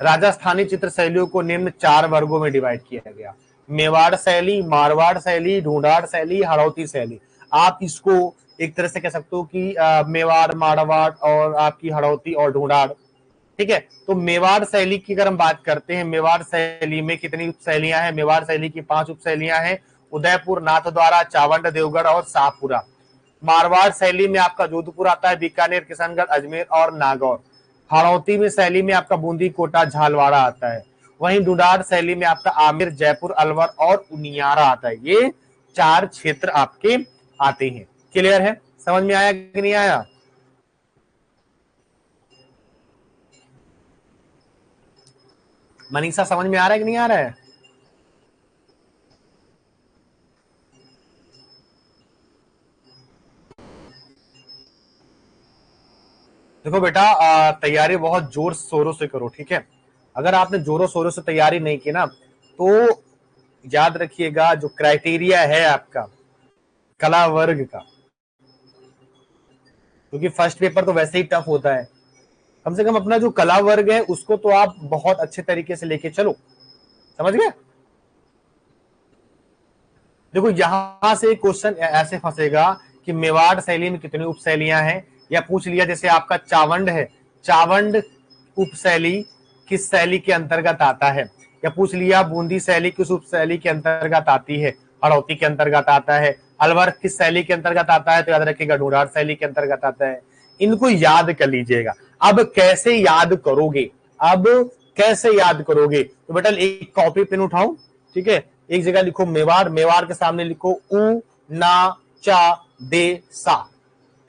राजस्थानी चित्र शैलियों को निम्न 4 वर्गों में डिवाइड किया गया। मेवाड़ शैली, मारवाड़ शैली, ढूंढाड़ शैली, हड़ौती शैली। आप इसको एक तरह से कह सकते हो कि मेवाड़, मारवाड़ और आपकी हड़ौती और ढूंढाड़। ठीक है, तो मेवाड़ शैली की अगर हम बात करते हैं, मेवाड़ शैली में कितनी उपशैलियां हैं? मेवाड़ शैली की 5 उपशैलियां हैं, उदयपुर, नाथद्वारा, चावंड, देवगढ़ और शाहपुरा। मारवाड़ शैली में आपका जोधपुर आता है, बीकानेर, किशनगढ़, अजमेर और नागौर। हड़ौती में शैली में आपका बूंदी, कोटा, झालवाड़ा आता है। वहीं ढूंढाड़ शैली में आपका आमेर, जयपुर, अलवर और उनियारा आता है। ये 4 क्षेत्र आपके आते हैं। क्लियर है? समझ में आया कि नहीं आया? मनीषा, समझ में आ रहा है कि नहीं आ रहा है? देखो बेटा, तैयारी बहुत जोर शोरों से करो, ठीक है? अगर आपने जोरों शोरों से तैयारी नहीं की ना, तो याद रखिएगा जो क्राइटेरिया है आपका कला वर्ग का, क्योंकि फर्स्ट पेपर तो वैसे ही टफ होता है, कम से कम अपना जो कला वर्ग है उसको तो आप बहुत अच्छे तरीके से लेके चलो। समझ गए? देखो यहां से क्वेश्चन ऐसे फंसेगा कि मेवाड़ शैली में कितनी उपशैलियां हैं, या पूछ लिया जैसे आपका चावंड है, चावंड उपशैली किस शैली के अंतर्गत आता है, या पूछ लिया बूंदी शैली किस उपशैली के अंतर्गत आती है, हड़ौती के अंतर्गत आता है, अलवर किस शैली के अंतर्गत आता है, तो याद रखिएगा ढूंढाड़ शैली के अंतर्गत आता है। इनको याद कर लीजिएगा। अब कैसे याद करोगे? अब कैसे याद करोगे? तो बेटा एक कॉपी पेन उठाओ, ठीक है, एक जगह लिखो मेवाड़, मेवाड़ के सामने लिखो उ ना चा दे सा।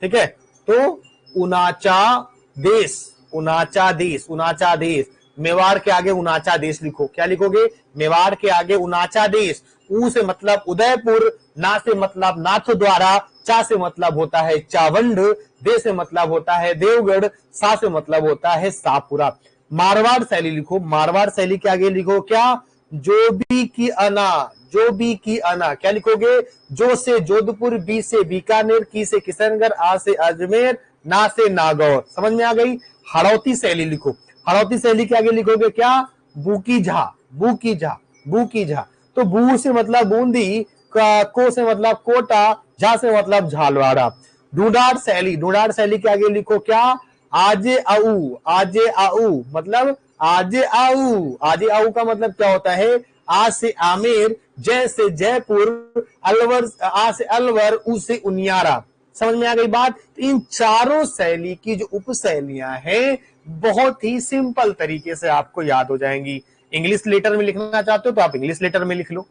ठीक है, तो उनाचा देश, उनाचा देश, उनाचा देश। मेवाड़ के आगे उनाचा देश लिखो। क्या लिखोगे? मेवाड़ के आगे उनाचा देश। ऊ से मतलब उदयपुर, ना से मतलब नाथद्वारा, चा से मतलब होता है चावंड, दे से मतलब होता है देवगढ़, सा से मतलब होता है शाहपुरा। मारवाड़ शैली लिखो। मारवाड़ शैली के आगे लिखो क्या? जो भी की अना, जो भी की अना। क्या लिखोगे? जो से जोधपुर, बी से बीकानेर, की से किशनगढ़, आ से अजमेर, ना से नागौर। समझ में आ गई? हड़ौती शैली लिखो। हड़ौती शैली के आगे लिखोगे क्या? बूकी झा, बूकी झा, बूकी झा। तो बू से मतलब बूंदी, को से मतलब कोटा, झा से मतलब झालवाड़ा। ढूंढाड़ शैली, ढूंढाड़ शैली के आगे लिखो क्या? आजे आऊ, आजे आऊ मतलब आजे आऊ। आजे आऊ का मतलब क्या होता है? आ से आमेर, जय से जयपुर, अलवर, आ से अलवर, उ से उनियारा। समझ में आ गई बात? इन चारों शैली की जो उपशैलियां हैं बहुत ही सिंपल तरीके से आपको याद हो जाएंगी। इंग्लिश लेटर में लिखना चाहते हो तो आप इंग्लिश लेटर में लिख लो।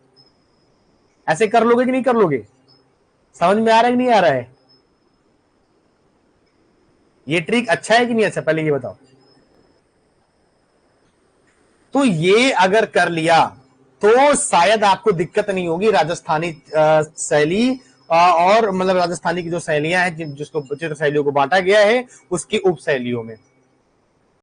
ऐसे कर लोगे कि नहीं कर लोगे? समझ में आ रहा है कि नहीं आ रहा है? ये ट्रिक अच्छा है कि नहीं अच्छा, पहले ये बताओ। तो ये अगर कर लिया तो शायद आपको दिक्कत नहीं होगी राजस्थानी शैली और मतलब राजस्थानी की जो शैलियां हैं जिसको चित्र शैलियों को बांटा गया है उसकी उप शैलियों में।